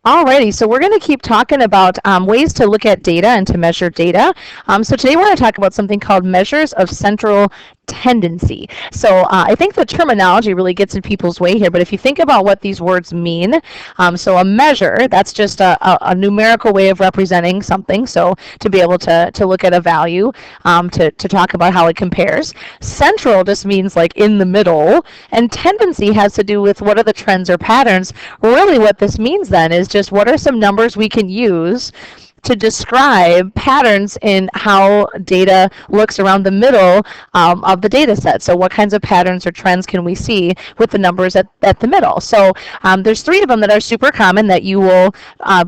Alrighty, so we're going to keep talking about ways to look at data and to measure data. So today we're going to talk about something called measures of central tendency. So I think the terminology really gets in people's way here, but if you think about what these words mean, so a measure, that's just a numerical way of representing something, so to be able to look at a value, to talk about how it compares. Central just means like in the middle, and tendency has to do with what are the trends or patterns. Really what this means then is just what are some numbers we can use to describe patterns in how data looks around the middle of the data set. So what kinds of patterns or trends can we see with the numbers at the middle? So there's three of them that are super common that you will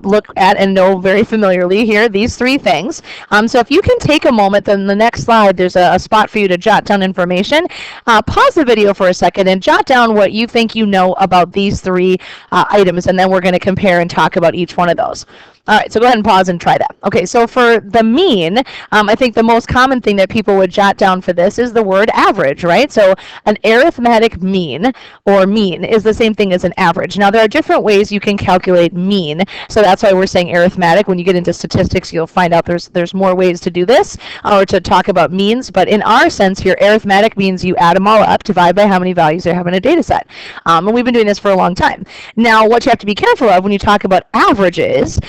look at and know very familiarly here, these three things. So if you can take a moment, then the next slide, there's a spot for you to jot down information. Pause the video for a second and jot down what you think you know about these three items, and then we're going to compare and talk about each one of those. All right, so go ahead and pause and try that. Okay, so for the mean, I think the most common thing that people would jot down for this is the word average, right? So an arithmetic mean, or mean, is the same thing as an average. Now, there are different ways you can calculate mean, so that's why we're saying arithmetic. When you get into statistics, you'll find out there's more ways to do this, or to talk about means, but in our sense here, arithmetic means you add them all up, divide by how many values you have in a data set. And we've been doing this for a long time. Now, what you have to be careful of when you talk about averages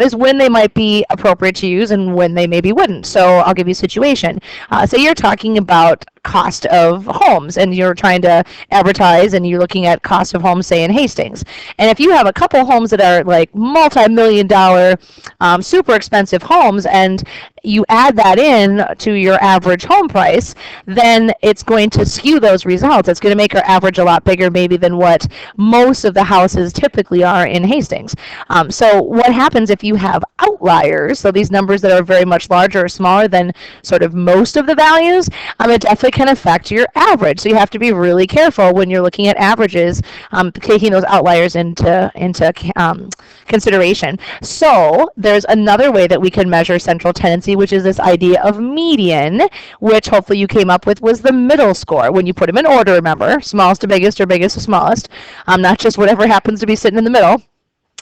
is when they might be appropriate to use and when they maybe wouldn't. So I'll give you a situation. Say you're talking about cost of homes and you're trying to advertise and you're looking at cost of homes, say in Hastings. And if you have a couple homes that are like multi-million-dollar super expensive homes and you add that in to your average home price, then it's going to skew those results. It's going to make our average a lot bigger maybe than what most of the houses typically are in Hastings. So what happens if you have outliers, so these numbers that are very much larger or smaller than sort of most of the values, it definitely can affect your average. So you have to be really careful when you're looking at averages, taking those outliers into consideration. So there's another way that we can measure central tendency, which is this idea of median, which hopefully you came up with was the middle score. When you put them in order, remember, smallest to biggest or biggest to smallest, not just whatever happens to be sitting in the middle.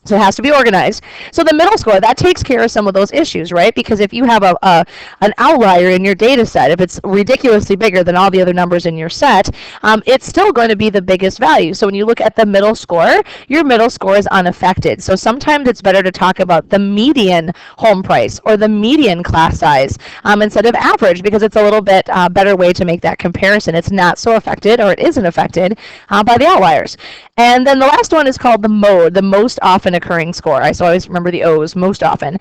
So it has to be organized. So the middle score, that takes care of some of those issues, right? Because if you have an outlier in your data set, if it's ridiculously bigger than all the other numbers in your set, it's still going to be the biggest value. So when you look at the middle score, your middle score is unaffected. So sometimes it's better to talk about the median home price or the median class size instead of average, because it's a little bit better way to make that comparison. It's not so affected, or it isn't affected by the outliers. And then the last one is called the mode, the most often occurring score. I always remember the O's, most often.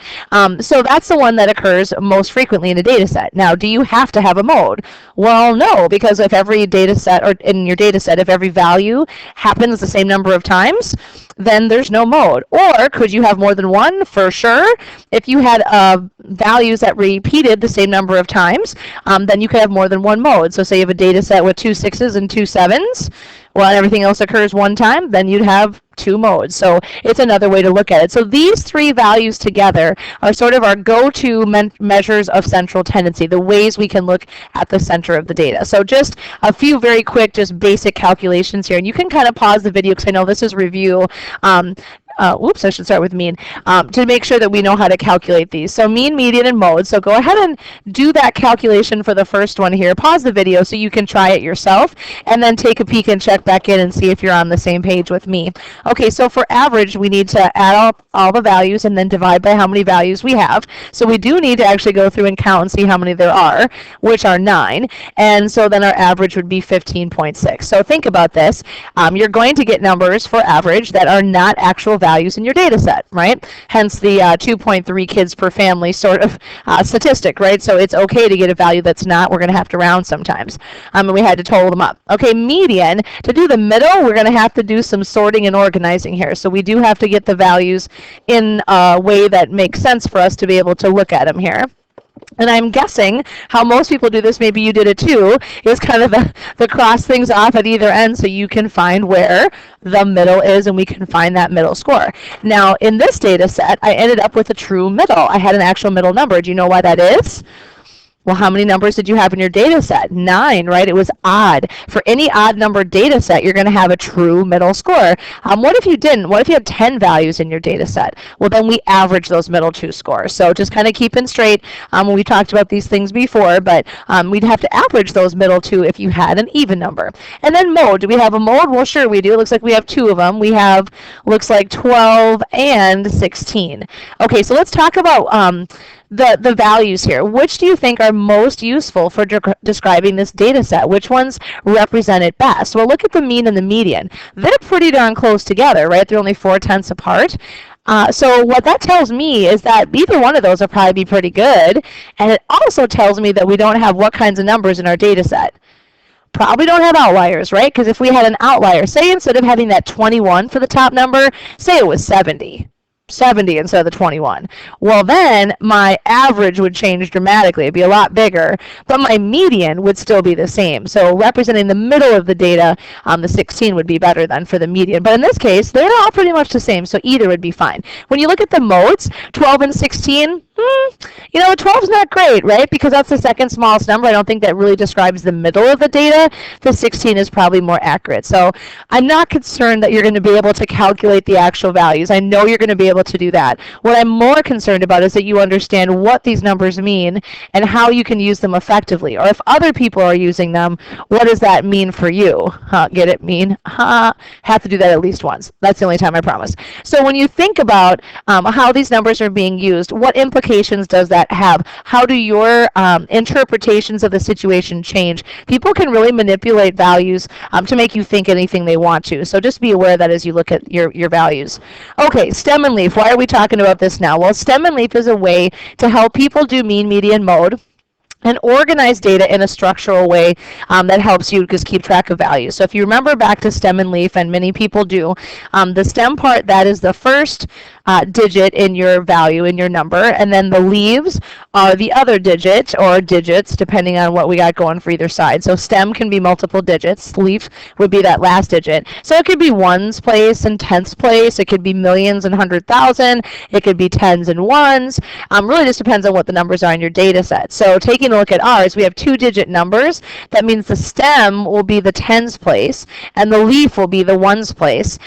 So that's the one that occurs most frequently in a data set. Now, do you have to have a mode? Well, no, because if every data set, or in your data set, if every value happens the same number of times, then there's no mode. Or could you have more than one? For sure. If you had values that repeated the same number of times, then you could have more than one mode. So say you have a data set with 2 6s and 2 7s, well, everything else occurs one time, then you'd have 2 modes. So it's another way to look at it. So these three values together are sort of our go-to measures of central tendency, the ways we can look at the center of the data. So just a few very quick, just basic calculations here. And you can kind of pause the video because I know this is review. Oops, I should start with mean, to make sure that we know how to calculate these. So mean, median, and mode. So go ahead and do that calculation for the first one here. Pause the video so you can try it yourself, and then take a peek and check back in and see if you're on the same page with me. Okay, so for average, we need to add up all the values and then divide by how many values we have. So we do need to actually go through and count and see how many there are, which are 9. And so then our average would be 15.6. So think about this. You're going to get numbers for average that are not actual values in your data set, right? Hence the 2.3 kids per family sort of statistic, right? So it's okay to get a value that's not. We're going to have to round sometimes. And we had to total them up. Okay, median. To do the middle, we're going to have to do some sorting and organizing here. So we do have to get the values in a way that makes sense for us to be able to look at them here. And I'm guessing how most people do this, maybe you did it too, is kind of the cross things off at either end so you can find where the middle is and we can find that middle score. Now, in this data set, I ended up with a true middle. I had an actual middle number. Do you know why that is? Well, how many numbers did you have in your data set? 9, right? It was odd. For any odd number data set, you're going to have a true middle score. What if you didn't? What if you had 10 values in your data set? Well, then we average those middle two scores. So just kind of keeping straight. We talked about these things before, but we'd have to average those middle two if you had an even number. And then mode. Do we have a mode? Well, sure we do. It looks like we have 2 of them. We have, looks like 12 and 16. Okay, so let's talk about the values here. Which do you think are most useful for describing this data set? Which ones represent it best? Well, look at the mean and the median. They're pretty darn close together, right? They're only 4/10 apart. So what that tells me is that either one of those will probably be pretty good, and it also tells me that we don't have what kinds of numbers in our data set. Probably don't have outliers, right? Because if we had an outlier, say instead of having that 21 for the top number, say it was 70 instead of the 21. Well, then my average would change dramatically. It'd be a lot bigger, but my median would still be the same. So representing the middle of the data, the 16 would be better than for the median. But in this case, they're all pretty much the same, so either would be fine. When you look at the modes, 12 and 16, you know, 12 is not great, right? Because that's the second smallest number. I don't think that really describes the middle of the data. The 16 is probably more accurate. So I'm not concerned that you're going to be able to calculate the actual values. I know you're going to be able to do that. What I'm more concerned about is that you understand what these numbers mean and how you can use them effectively. Or if other people are using them, what does that mean for you? Get it? Mean? Have to do that at least once. That's the only time, I promise. So when you think about how these numbers are being used, what implications does that have? How do your interpretations of the situation change? People can really manipulate values to make you think anything they want to. So just be aware of that as you look at your values. Okay, stem and leaf. Why are we talking about this now? Well, stem and leaf is a way to help people do mean, median, mode and organize data in a structural way that helps you just keep track of values. So if you remember back to stem and leaf, and many people do, the stem part, that is the first digit in your value, in your number, and then the leaves are the other digit, or digits, depending on what we got going for either side. So stem can be multiple digits, leaf would be that last digit. So it could be ones place and tenths place, it could be millions and 100,000, it could be tens and ones. Really just depends on what the numbers are in your data set. So taking a look at ours, we have 2-digit numbers. That means the stem will be the tens place, and the leaf will be the ones place.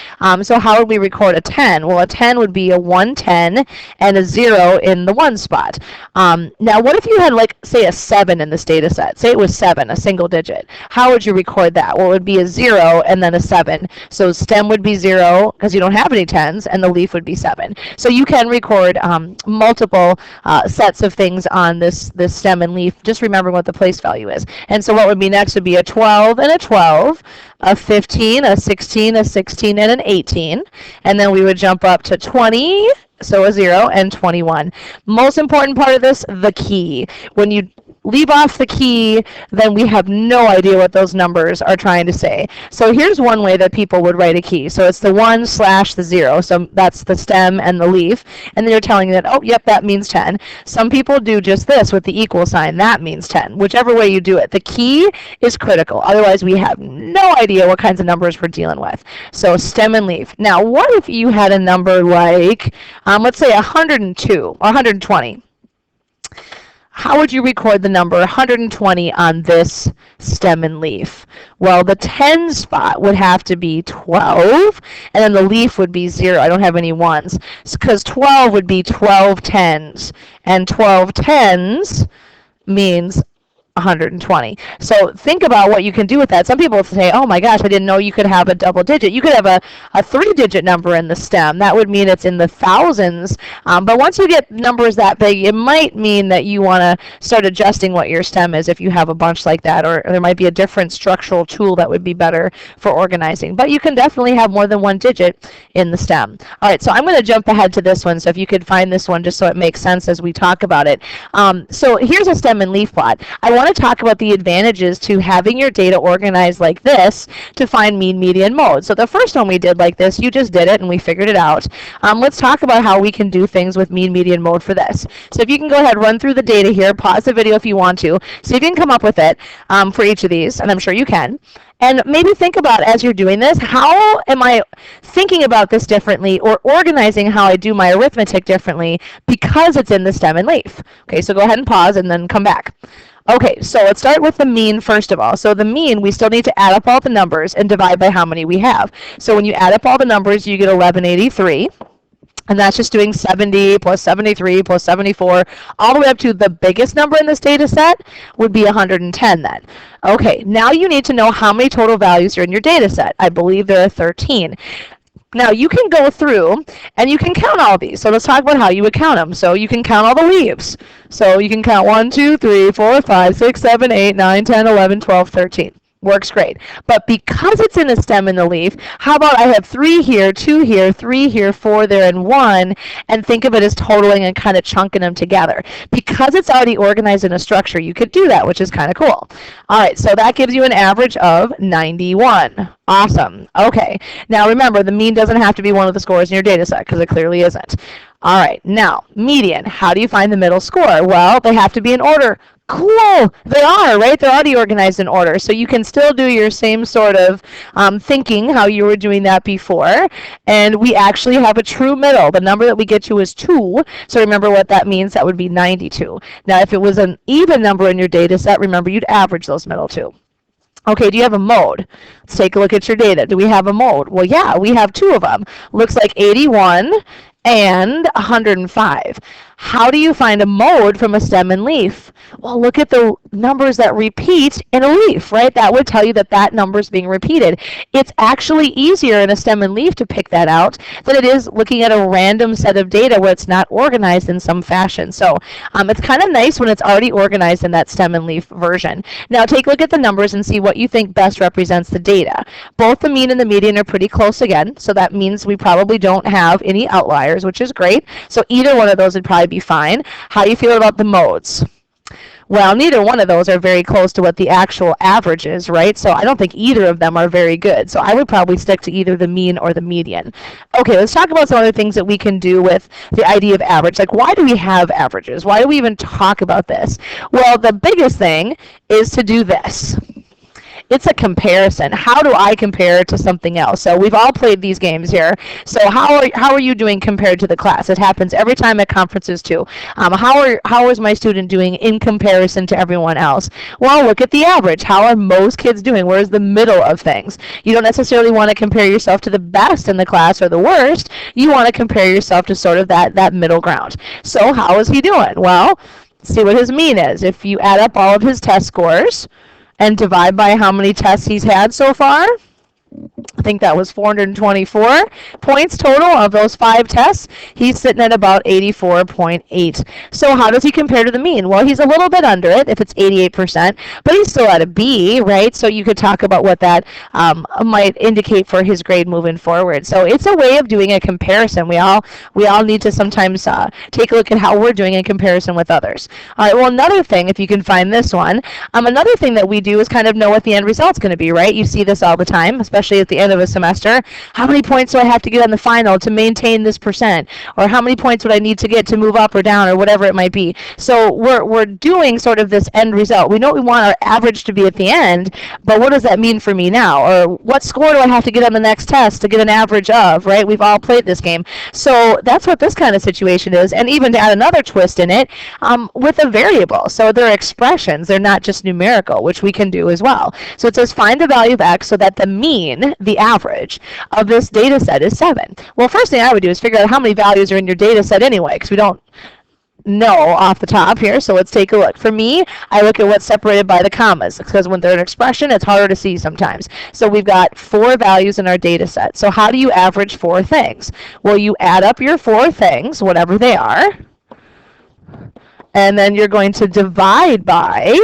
So how would we record a 10? Well, a 10 would be a 110 and a 0 in the 1 spot. Now, what if you had, like, say, a 7 in this data set? Say it was 7, a single digit. How would you record that? Well, it would be a 0 and then a 7. So stem would be 0 because you don't have any 10s, and the leaf would be 7. So you can record multiple sets of things on this stem and leaf. Just remember what the place value is. And so what would be next would be a 12 and a 12, a 15, a 16, a 16, and an 18. And then we would jump up to 20, so a 0, and 21. Most important part of this, the key. When you leave off the key, then we have no idea what those numbers are trying to say. So here's one way that people would write a key. So it's the 1 / the 0. So that's the stem and the leaf. And then you're telling you that, oh, yep, that means 10. Some people do just this with the equal sign. That means 10. Whichever way you do it. The key is critical. Otherwise, we have no idea what kinds of numbers we're dealing with. So stem and leaf. Now, what if you had a number like, let's say 102 or 120? How would you record the number 120 on this stem and leaf? Well, the 10 spot would have to be 12, and then the leaf would be 0. I don't have any ones, because 12 would be 12 tens, and 12 tens means 120. So think about what you can do with that. Some people say, oh my gosh, I didn't know you could have a double digit. You could have a 3-digit number in the stem. That would mean it's in the thousands. But once you get numbers that big, it might mean that you want to start adjusting what your stem is if you have a bunch like that, or there might be a different structural tool that would be better for organizing. But you can definitely have more than one digit in the stem. All right, so I'm going to jump ahead to this one, so if you could find this one just so it makes sense as we talk about it. So here's a stem and leaf plot. I want to talk about the advantages to having your data organized like this to find mean, median, mode. So the first one we did like this, you just did it and we figured it out. Let's talk about how we can do things with mean, median, mode for this. So if you can go ahead, run through the data here, pause the video if you want to, see if you can come up with it for each of these, and I'm sure you can. And maybe think about, as you're doing this, how am I thinking about this differently or organizing how I do my arithmetic differently because it's in the stem and leaf? Okay, so go ahead and pause and then come back. Okay, so let's start with the mean first of all. So the mean, we still need to add up all the numbers and divide by how many we have. So when you add up all the numbers, you get 1183. And that's just doing 70 plus 73 plus 74, all the way up to the biggest number in this data set would be 110 then. Okay, now you need to know how many total values are in your data set. I believe there are 13. Now you can go through and you can count all these. So let's talk about how you would count them. So you can count all the leaves. So you can count 1, 2, 3, 4, 5, 6, 7, 8, 9, 10, 11, 12, 13. Works great. But because it's in a stem in the leaf, how about I have 3 here, 2 here, 3 here, 4 there, and 1, and think of it as totaling and kind of chunking them together. Because it's already organized in a structure, you could do that, which is kind of cool. All right, so that gives you an average of 91. Awesome. Okay. Now remember, the mean doesn't have to be one of the scores in your data set because it clearly isn't. All right, now median. How do you find the middle score? Well, they have to be in order. Cool, they are, right? They're already organized in order. So you can still do your same sort of thinking how you were doing that before. And we actually have a true middle. The number that we get to is 2. So remember what that means. That would be 92. Now, if it was an even number in your data set, remember you'd average those middle two. Okay, do you have a mode? Let's take a look at your data. Do we have a mode? Well, yeah, we have 2 of them. Looks like 81 and 105. How do you find a mode from a stem and leaf? Well, look at the numbers that repeat in a leaf, right? That would tell you that that number is being repeated. It's actually easier in a stem and leaf to pick that out than it is looking at a random set of data where it's not organized in some fashion. So it's kind of nice when it's already organized in that stem and leaf version. Now take a look at the numbers and see what you think best represents the data. Both the mean and the median are pretty close again, so that means we probably don't have any outliers, which is great. So either one of those would probably be fine. How do you feel about the modes? Well, neither one of those are very close to what the actual average is, right? So I don't think either of them are very good. So I would probably stick to either the mean or the median. Okay, let's talk about some other things that we can do with the idea of average. Like, why do we have averages? Why do we even talk about this? Well, the biggest thing is to do this. It's a comparison. How do I compare to something else? So we've all played these games here. So how are you doing compared to the class? It happens every time at conferences too. How is my student doing in comparison to everyone else? Well, look at the average. How are most kids doing? Where's the middle of things? You don't necessarily want to compare yourself to the best in the class or the worst. You want to compare yourself to sort of that middle ground. So how is he doing? Well, see what his mean is. If you add up all of his test scores and divide by how many tests he's had so far, I think that was 424 points total of those 5 tests. He's sitting at about 84.8. So how does he compare to the mean? Well, he's a little bit under it if it's 88%, but he's still at a B, right? So you could talk about what that might indicate for his grade moving forward. So it's a way of doing a comparison. We all need to sometimes take a look at how we're doing in comparison with others. All right, well, another thing, if you can find this one, another thing that we do is kind of know what the end result's going to be, right? You see this all the time, especially at the end of a semester. How many points do I have to get on the final to maintain this percent? Or how many points would I need to get to move up or down, or whatever it might be? So we're doing sort of this end result. We know we want our average to be at the end, but what does that mean for me now? Or what score do I have to get on the next test to get an average of, right? We've all played this game. So that's what this kind of situation is. And even to add another twist in it, with a variable. So they're expressions. They're not just numerical, which we can do as well. So it says find the value of x so that the mean, the average of this data set is 7. Well, first thing I would do is figure out how many values are in your data set anyway, because we don't know off the top here. So let's take a look. For me, I look at what's separated by the commas, because when they're an expression, it's harder to see sometimes. So we've got 4 values in our data set. So how do you average 4 things? Well, you add up your 4 things, whatever they are, and then you're going to divide by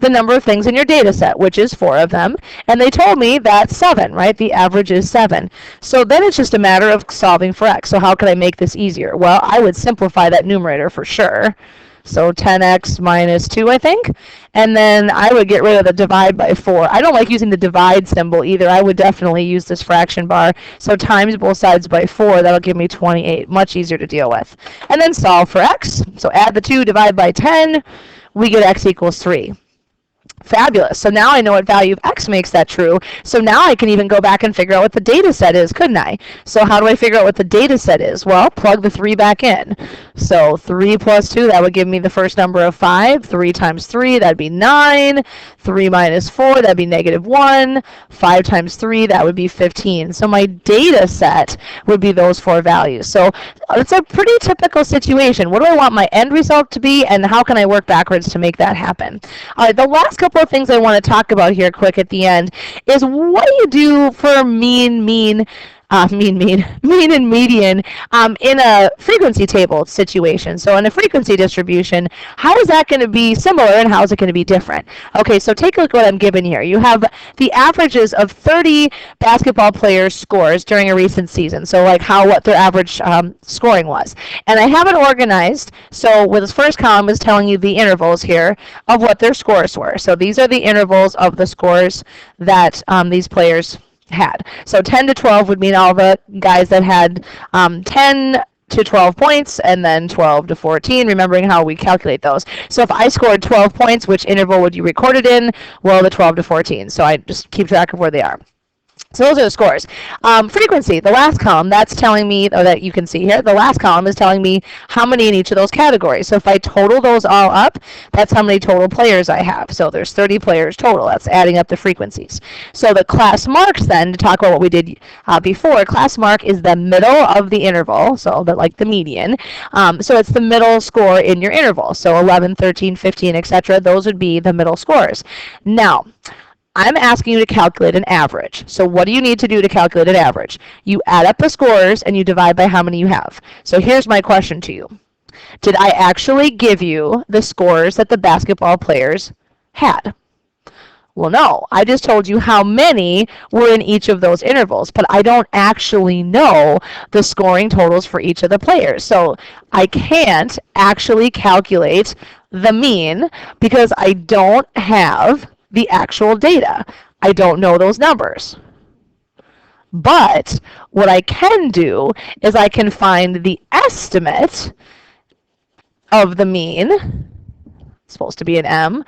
the number of things in your data set, which is 4 of them. And they told me that's 7, right? The average is 7. So then it's just a matter of solving for x. So how could I make this easier? Well, I would simplify that numerator for sure. So 10x minus 2, I think. And then I would get rid of the divide by 4. I don't like using the divide symbol either. I would definitely use this fraction bar. So times both sides by 4, that'll give me 28. Much easier to deal with. And then solve for x. So add the 2, divide by 10. We get x equals 3. Fabulous. So now I know what value of x makes that true. So now I can even go back and figure out what the data set is, couldn't I? So how do I figure out what the data set is? Well, plug the 3 back in. So 3 plus 2, that would give me the first number of 5. 3 times 3, that'd be 9. 3 minus 4, that'd be -1. 5 times 3, that would be 15. So my data set would be those 4 values. So it's a pretty typical situation. What do I want my end result to be, and how can I work backwards to make that happen? All right, the last couple of things I want to talk about here quick at the end is what do you do for mean and median in a frequency table situation. So in a frequency distribution, how is that going to be similar and how is it going to be different? Okay, so take a look at what I'm given here. You have the averages of 30 basketball players' scores during a recent season. So like what their average scoring was. And I have it organized. So with this first column is telling you the intervals here of what their scores were. So these are the intervals of the scores that these players had. So 10 to 12 would mean all the guys that had 10 to 12 points, and then 12 to 14, remembering how we calculate those. So if I scored 12 points, which interval would you record it in? Well, the 12 to 14. So I just keep track of where they are. So those are the scores. Frequency, the last column, that's telling me, or that you can see here, the last column is telling me how many in each of those categories. So if I total those all up, that's how many total players I have. So there's 30 players total. That's adding up the frequencies. So the class marks then, to talk about what we did before, class mark is the middle of the interval, so like the median. So it's the middle score in your interval. So 11, 13, 15, etc. Those would be the middle scores. Now, I'm asking you to calculate an average. So what do you need to do to calculate an average? You add up the scores and you divide by how many you have. So here's my question to you. Did I actually give you the scores that the basketball players had? Well, no. I just told you how many were in each of those intervals, but I don't actually know the scoring totals for each of the players. So I can't actually calculate the mean because I don't have the actual data. I don't know those numbers. But what I can do is I can find the estimate of the mean, it's supposed to be an M,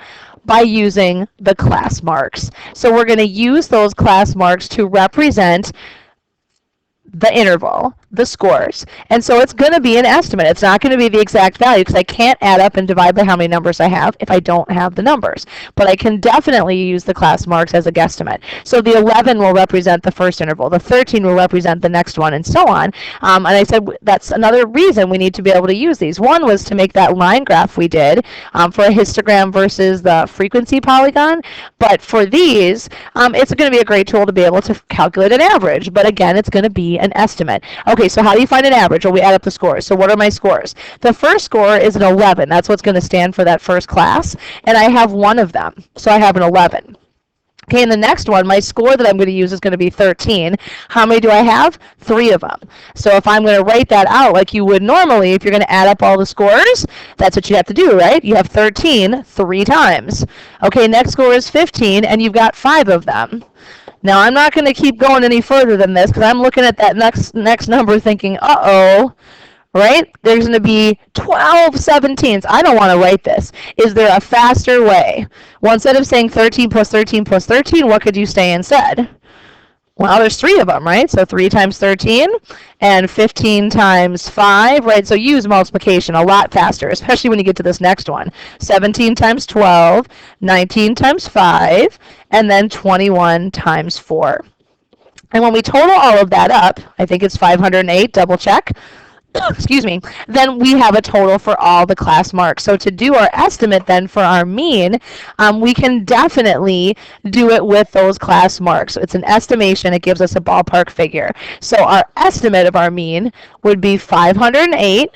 by using the class marks. So we're going to use those class marks to represent the interval, the scores. And so it's going to be an estimate. It's not going to be the exact value because I can't add up and divide by how many numbers I have if I don't have the numbers. But I can definitely use the class marks as a guesstimate. So the 11 will represent the first interval. The 13 will represent the next one, and so on. And I said that's another reason we need to be able to use these. One was to make that line graph we did for a histogram versus the frequency polygon. But for these, it's going to be a great tool to be able to calculate an average. But again, it's going to be an estimate. Okay, so how do you find an average? Well, we add up the scores. So what are my scores? The first score is an 11. That's what's going to stand for that first class. And I have one of them. So I have an 11. Okay, and the next one, my score that I'm going to use is going to be 13. How many do I have? 3 of them. So if I'm going to write that out like you would normally, if you're going to add up all the scores, that's what you have to do, right? You have 13 3 times. Okay, next score is 15, and you've got 5 of them. Now, I'm not going to keep going any further than this because I'm looking at that next number thinking, uh-oh, right? There's going to be 12 17s. I don't want to write this. Is there a faster way? Well, instead of saying 13 plus 13 plus 13, what could you say instead? Well, there's 3 of them, right? So 3 times 13 and 15 times 5, right? So use multiplication a lot faster, especially when you get to this next one. 17 times 12, 19 times 5, and then 21 times 4. And when we total all of that up, I think it's 508, double check. Excuse me, then we have a total for all the class marks. So to do our estimate then for our mean, we can definitely do it with those class marks. So it's an estimation. It gives us a ballpark figure. So our estimate of our mean would be 508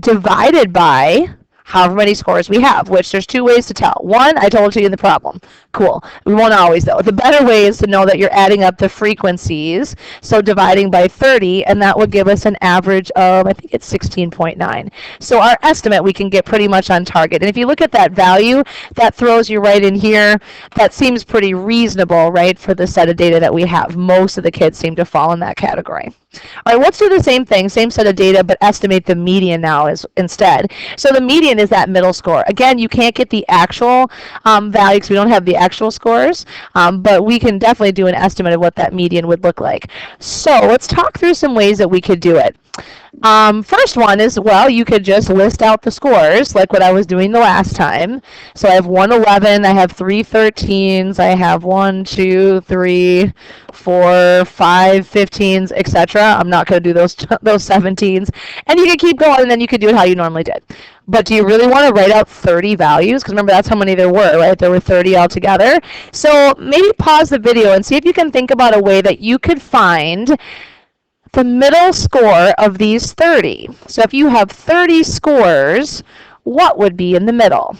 divided by however many scores we have, which there's 2 ways to tell. One, I told you in the problem. Cool. We won't always, though. The better way is to know that you're adding up the frequencies, so dividing by 30, and that would give us an average of, I think it's 16.9. So our estimate, we can get pretty much on target. And if you look at that value, that throws you right in here. That seems pretty reasonable, right, for the set of data that we have. Most of the kids seem to fall in that category. All right, let's do the same thing, same set of data, but estimate the median now instead. So the median is that middle score. Again, you can't get the actual value because we don't have the actual scores, but we can definitely do an estimate of what that median would look like. So let's talk through some ways that we could do it. First one is, well, you could just list out the scores like what I was doing the last time. So I have 111, I have 3 13s, I have 1, 2, 3, 4, 5 15s, etc. I'm not going to do those 17s. And you can keep going, and then you could do it how you normally did. But do you really want to write out 30 values? Because remember, that's how many there were, right? There were 30 altogether. So maybe pause the video and see if you can think about a way that you could find the middle score of these 30. So if you have 30 scores, what would be in the middle?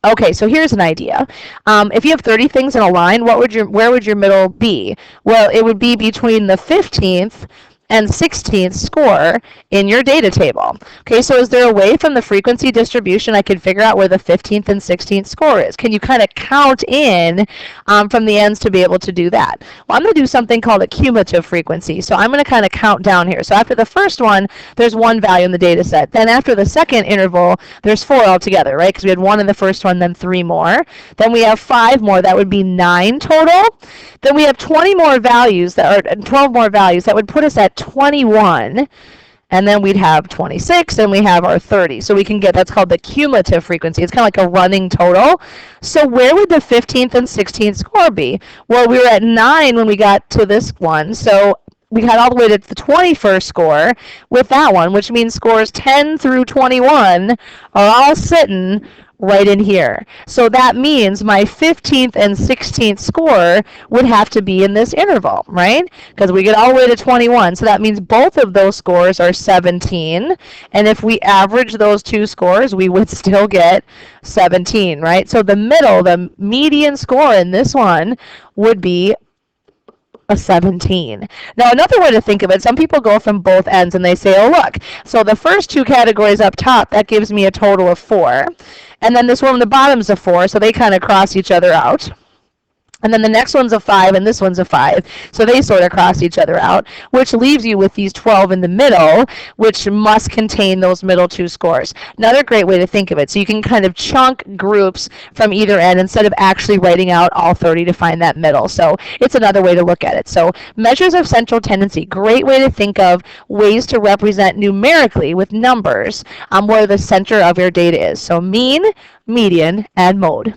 Okay, so here's an idea. If you have 30 things in a line, where would your middle be? Well, it would be between the 15th and 16th score in your data table. Okay, so is there a way from the frequency distribution I could figure out where the 15th and 16th score is? Can you kind of count in from the ends to be able to do that? Well, I'm going to do something called a cumulative frequency. So I'm going to kind of count down here. So after the first one, there's one value in the data set. Then after the second interval, there's 4 altogether, right? Because we had 1 in the first one, then 3 more. Then we have 5 more. That would be 9 total. Then we have 20 more values, 12 more values. That would put us at 21. And then we'd have 26, and we have our 30. So we can get, that's called the cumulative frequency. It's kind of like a running total. So where would the 15th and 16th score be? Well, we were at 9 when we got to this one. So we got all the way to the 21st score with that one, which means scores 10 through 21 are all sitting right in here. So that means my 15th and 16th score would have to be in this interval, right? Because we get all the way to 21. So that means both of those scores are 17. And if we average those two scores, we would still get 17, right? So the middle, the median score in this one would be a 17. Now, another way to think of it, some people go from both ends and they say, oh, look, so the first two categories up top, that gives me a total of 4. And then this one on the bottom is a 4, so they kind of cross each other out. And then the next one's a 5, and this one's a 5. So they sort of cross each other out, which leaves you with these 12 in the middle, which must contain those middle two scores. Another great way to think of it, so you can kind of chunk groups from either end instead of actually writing out all 30 to find that middle. So it's another way to look at it. So measures of central tendency, great way to think of ways to represent numerically with numbers where the center of your data is. So mean, median, and mode.